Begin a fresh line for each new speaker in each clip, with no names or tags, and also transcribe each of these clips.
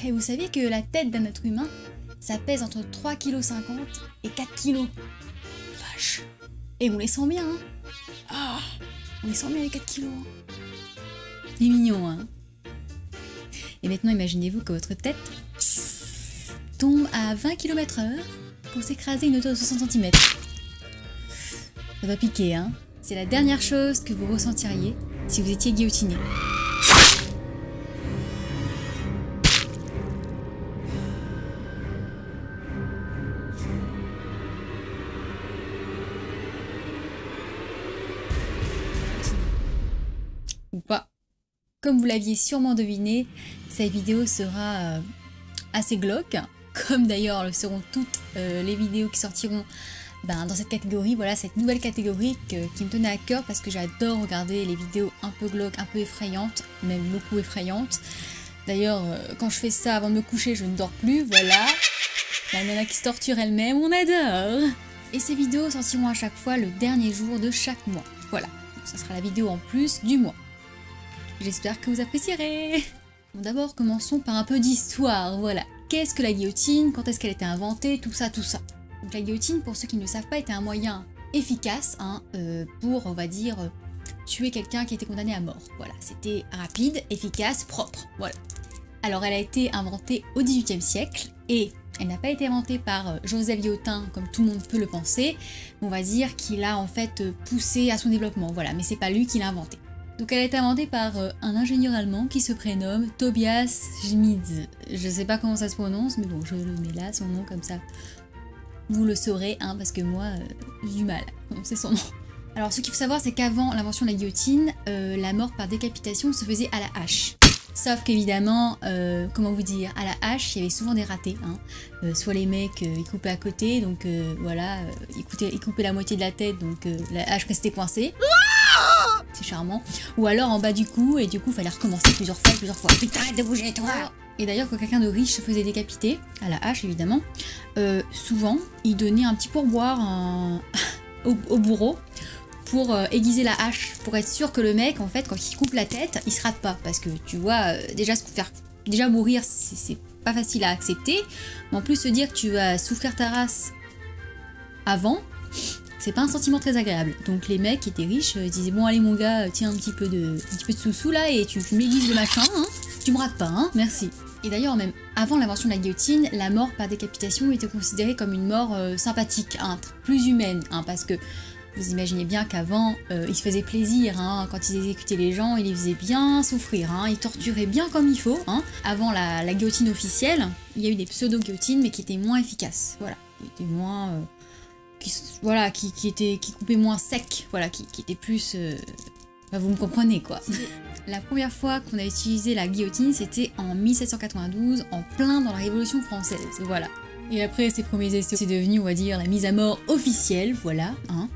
Et vous saviez que la tête d'un être humain, ça pèse entre 3,50 kg et 4 kg. Vache. Et on les sent bien, hein. Ah, on les sent bien les 4 kg. C'est mignon, hein. Et maintenant, imaginez-vous que votre tête tombe à 20 km/h pour s'écraser une hauteur de 60 cm. Ça va piquer, hein. C'est la dernière chose que vous ressentiriez si vous étiez guillotiné. Ou pas. Comme vous l'aviez sûrement deviné, cette vidéo sera assez glauque, comme d'ailleurs le seront toutes les vidéos qui sortiront dans cette catégorie, voilà, cette nouvelle catégorie qui me tenait à cœur parce que j'adore regarder les vidéos un peu glauques, un peu effrayantes, même beaucoup effrayantes. D'ailleurs, quand je fais ça avant de me coucher, je ne dors plus, voilà. La nana qui se torture elle-même, on adore. Et ces vidéos sortiront à chaque fois le dernier jour de chaque mois, voilà. Ça sera la vidéo en plus du mois. J'espère que vous apprécierez. Bon, d'abord, commençons par un peu d'histoire, voilà. Qu'est-ce que la guillotine? Quand est-ce qu'elle a été inventée? Tout ça, tout ça. Donc la guillotine, pour ceux qui ne le savent pas, était un moyen efficace pour, on va dire, tuer quelqu'un qui était condamné à mort. Voilà, c'était rapide, efficace, propre, voilà. Alors elle a été inventée au XVIIIe siècle et elle n'a pas été inventée par Joseph Guillotin, comme tout le monde peut le penser. On va dire qu'il a en fait poussé à son développement, voilà, mais c'est pas lui qui l'a inventée. Donc elle a été inventée par un ingénieur allemand qui se prénomme Tobias Schmid. Je sais pas comment ça se prononce, mais bon, je le mets là, son nom comme ça. Vous le saurez, hein, parce que moi, j'ai du mal à prononcer son nom. Alors, ce qu'il faut savoir, c'est qu'avant l'invention de la guillotine, la mort par décapitation se faisait à la hache. Sauf qu'évidemment, comment vous dire, à la hache, il y avait souvent des ratés. Hein. Soit les mecs, ils coupaient à côté, donc voilà, ils coupaient la moitié de la tête, donc la hache restait coincée. C'est charmant. Ou alors en bas du cou, et du coup, il fallait recommencer plusieurs fois. Putain, arrête de bouger, toi! Et d'ailleurs, quand quelqu'un de riche se faisait décapiter, à la hache évidemment, souvent, il donnait un petit pourboire au bourreau pour aiguiser la hache, pour être sûr que le mec, en fait, quand il coupe la tête, il se rate pas. Parce que tu vois, déjà mourir, c'est pas facile à accepter, mais en plus se dire que tu vas souffrir ta race avant, c'est pas un sentiment très agréable. Donc les mecs qui étaient riches disaient bon allez mon gars, tiens un petit peu de sous-sous là et tu m'aiguises le machin, hein, tu me rates pas, hein, merci. Et d'ailleurs même avant l'invention de la guillotine, la mort par décapitation était considérée comme une mort sympathique, hein, plus humaine, hein, parce que vous imaginez bien qu'avant ils se faisaient plaisir, hein, quand ils exécutaient les gens, ils les faisaient bien souffrir, hein, ils torturaient bien comme il faut. Hein. Avant la guillotine officielle, il y a eu des pseudo-guillotines mais qui étaient moins efficaces, voilà, qui étaient moins... qui coupait moins sec, voilà, qui était plus... vous me comprenez, quoi. La première fois qu'on a utilisé la guillotine, c'était en 1792, en plein dans la Révolution française, voilà. Et après ces premiers essais, c'est devenu, on va dire, la mise à mort officielle, voilà, hein,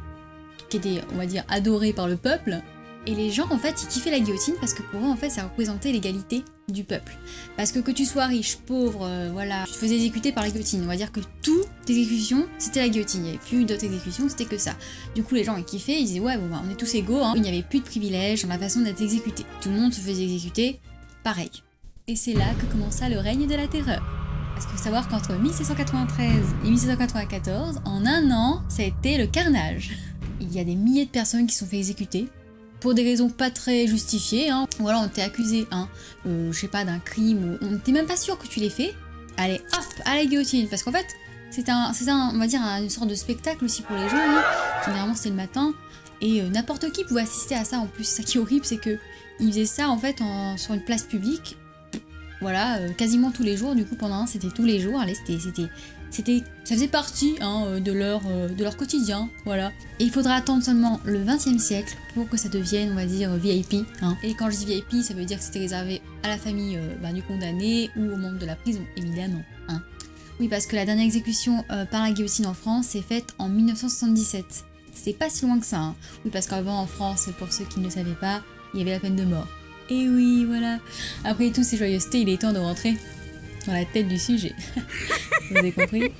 qui était, on va dire, adorée par le peuple. Et les gens, en fait, ils kiffaient la guillotine parce que pour eux, en fait, ça représentait l'égalité du peuple. Parce que tu sois riche, pauvre, voilà, tu te faisais exécuter par la guillotine. On va dire que toutes tes exécutions, c'était la guillotine. Il n'y avait plus d'autres exécutions, c'était que ça. Du coup, les gens, ils kiffaient, ils disaient, ouais, bon, bah, on est tous égaux, hein. Il n'y avait plus de privilèges dans la façon d'être exécuté. Tout le monde se faisait exécuter pareil. Et c'est là que commença le règne de la terreur. Parce qu'il faut savoir qu'entre 1793 et 1794, en un an, ça a été le carnage. Il y a des milliers de personnes qui se sont fait exécuter. Pour des raisons pas très justifiées, hein. Ou alors on t'est accusé, hein, je sais pas, d'un crime, on n'était même pas sûr que tu l'aies fait, allez hop, à la guillotine, parce qu'en fait, c'est un, on va dire, une sorte de spectacle aussi pour les gens, hein. Généralement c'est le matin, et n'importe qui pouvait assister à ça en plus. Ça qui est horrible, c'est que ils faisaient ça en fait sur une place publique, voilà, quasiment tous les jours, du coup pendant un c'était tous les jours, allez, ça faisait partie, hein, de leur quotidien, voilà. Et il faudra attendre seulement le XXe siècle pour que ça devienne, on va dire, VIP. Hein. Et quand je dis VIP, ça veut dire que c'était réservé à la famille du condamné ou aux membres de la prison, évidemment. Hein. Oui, parce que la dernière exécution par la guillotine en France s'est faite en 1977. C'est pas si loin que ça. Hein. Oui, parce qu'avant en France, pour ceux qui ne le savaient pas, il y avait la peine de mort. Et oui, voilà. Après toutes ces joyeusetés, il est temps de rentrer dans la tête du sujet. Vous avez compris?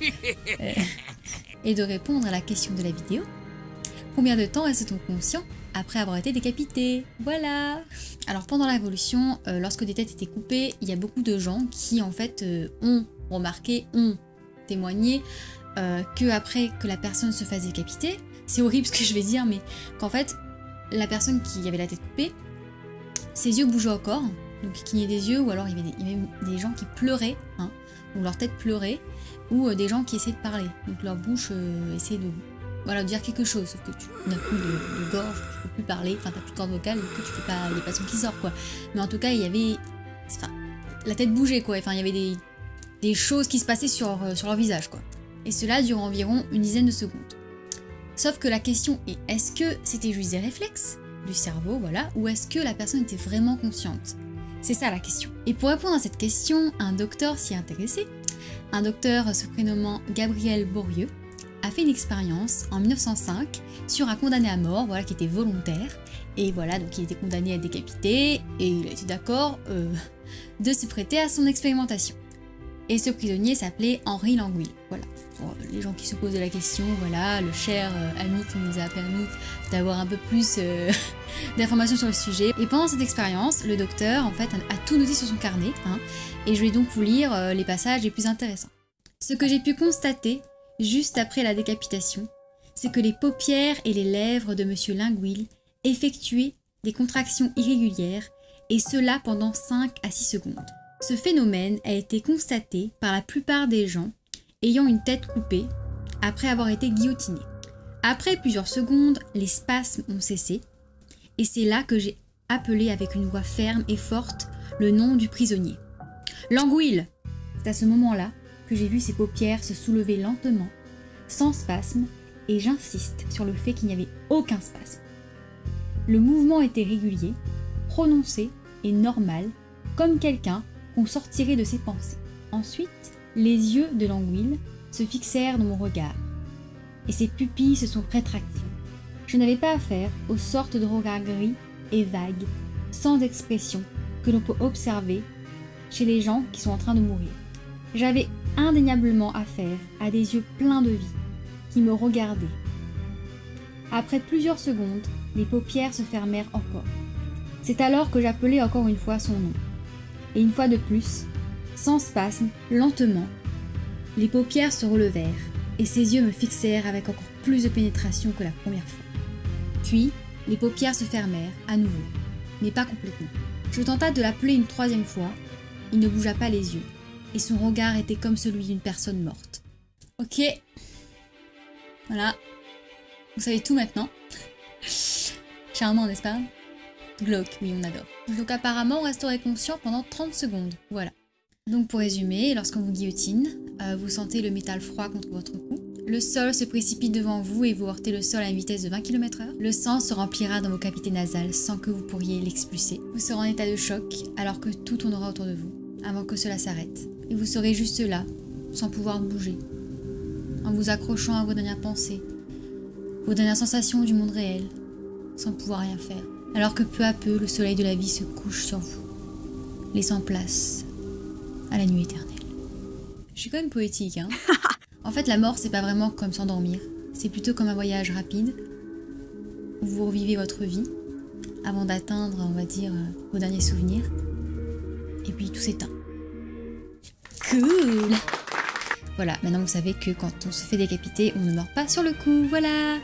Et de répondre à la question de la vidéo. Combien de temps reste-t-on conscient après avoir été décapité. Voilà. Alors pendant la Révolution, lorsque des têtes étaient coupées, il y a beaucoup de gens qui en fait ont remarqué, ont témoigné que après que la personne se fasse décapiter, c'est horrible ce que je vais dire, mais qu'en fait la personne qui avait la tête coupée, ses yeux bougeaient encore, donc ils clignaient des yeux, ou alors il y avait même des gens qui pleuraient, hein, donc leur tête pleurait, ou des gens qui essayaient de parler, donc leur bouche essayait de voilà, dire quelque chose, sauf que tu n'as plus de gorge, tu peux plus parler, enfin t'as plus de corde vocale, du coup tu fais pas les passons qui sortent quoi. Mais en tout cas il y avait, enfin la tête bougeait quoi, enfin il y avait des choses qui se passaient sur leur visage quoi. Et cela dure environ une dizaine de secondes. Sauf que la question est, est-ce que c'était juste des réflexes du cerveau, voilà, ou est-ce que la personne était vraiment consciente? C'est ça la question. Et pour répondre à cette question, un docteur s'y est intéressé. Un docteur se prénommant Gabriel Borieux a fait une expérience en 1905 sur un condamné à mort, voilà, qui était volontaire. Et voilà, donc il était condamné à être décapité et il a été d'accord de se prêter à son expérimentation. Et ce prisonnier s'appelait Henri Langouil. Voilà, pour les gens qui se posaient la question, voilà, le cher ami qui nous a permis d'avoir un peu plus d'informations sur le sujet. Et pendant cette expérience, le docteur en fait a tout noté sur son carnet, hein, et je vais donc vous lire les passages les plus intéressants. Ce que j'ai pu constater juste après la décapitation, c'est que les paupières et les lèvres de monsieur Langouil effectuaient des contractions irrégulières, et cela pendant 5 à 6 secondes. Ce phénomène a été constaté par la plupart des gens ayant une tête coupée après avoir été guillotinés. Après plusieurs secondes, les spasmes ont cessé, et c'est là que j'ai appelé avec une voix ferme et forte le nom du prisonnier. Langouil! C'est à ce moment-là que j'ai vu ses paupières se soulever lentement, sans spasme, et j'insiste sur le fait qu'il n'y avait aucun spasme. Le mouvement était régulier, prononcé et normal, comme quelqu'un qu'on sortirait de ses pensées. Ensuite, les yeux de Langouil se fixèrent dans mon regard, et ses pupilles se sont rétractées. Je n'avais pas affaire aux sortes de regards gris et vagues, sans expression, que l'on peut observer chez les gens qui sont en train de mourir. J'avais indéniablement affaire à des yeux pleins de vie, qui me regardaient. Après plusieurs secondes, les paupières se fermèrent encore. C'est alors que j'appelai encore une fois son nom. Et une fois de plus, sans spasme, lentement, les paupières se relevèrent, et ses yeux me fixèrent avec encore plus de pénétration que la première fois. Puis, les paupières se fermèrent, à nouveau, mais pas complètement. Je tenta de l'appeler une troisième fois, il ne bougea pas les yeux, et son regard était comme celui d'une personne morte. Ok, voilà, vous savez tout maintenant. Charmant, n'est-ce pas? Glauque, oui, on adore. Donc apparemment, on resterait conscient pendant 30 secondes, voilà. Donc pour résumer, lorsqu'on vous guillotine, vous sentez le métal froid contre votre cou. Le sol se précipite devant vous et vous heurtez le sol à une vitesse de 20 km/h. Le sang se remplira dans vos cavités nasales sans que vous pourriez l'expulser. Vous serez en état de choc alors que tout tournera autour de vous, avant que cela s'arrête. Et vous serez juste là, sans pouvoir bouger, en vous accrochant à vos dernières pensées, vos dernières sensations du monde réel, sans pouvoir rien faire. Alors que peu à peu, le soleil de la vie se couche sur vous, laissant place à la nuit éternelle. Je suis quand même poétique, hein. En fait, la mort, c'est pas vraiment comme s'endormir. C'est plutôt comme un voyage rapide, où vous revivez votre vie, avant d'atteindre, on va dire, vos derniers souvenirs. Et puis tout s'éteint. Cool! Voilà, maintenant vous savez que quand on se fait décapiter, on ne meurt pas sur le coup, voilà.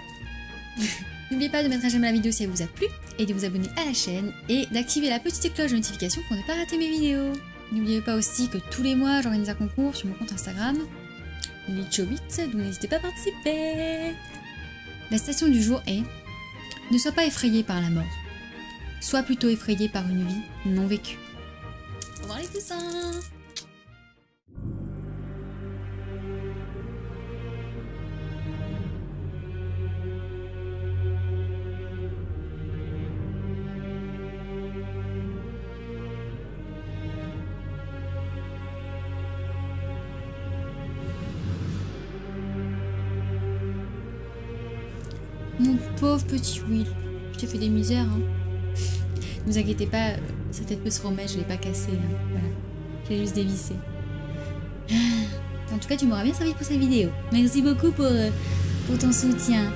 N'oubliez pas de mettre un j'aime à la vidéo si elle vous a plu, et de vous abonner à la chaîne, et d'activer la petite cloche de notification pour ne pas rater mes vidéos. N'oubliez pas aussi que tous les mois, j'organise un concours sur mon compte Instagram, Lichobit, donc n'hésitez pas à participer. La citation du jour est « Ne sois pas effrayé par la mort, sois plutôt effrayé par une vie non vécue. » Au revoir les poussins. Mon pauvre petit Will, je t'ai fait des misères, hein. Ne vous inquiétez pas, sa tête peut se remettre, je l'ai pas cassée, hein. Voilà. Je l'ai juste dévissée. En tout cas, tu m'auras bien servi pour cette vidéo. Merci beaucoup pour ton soutien.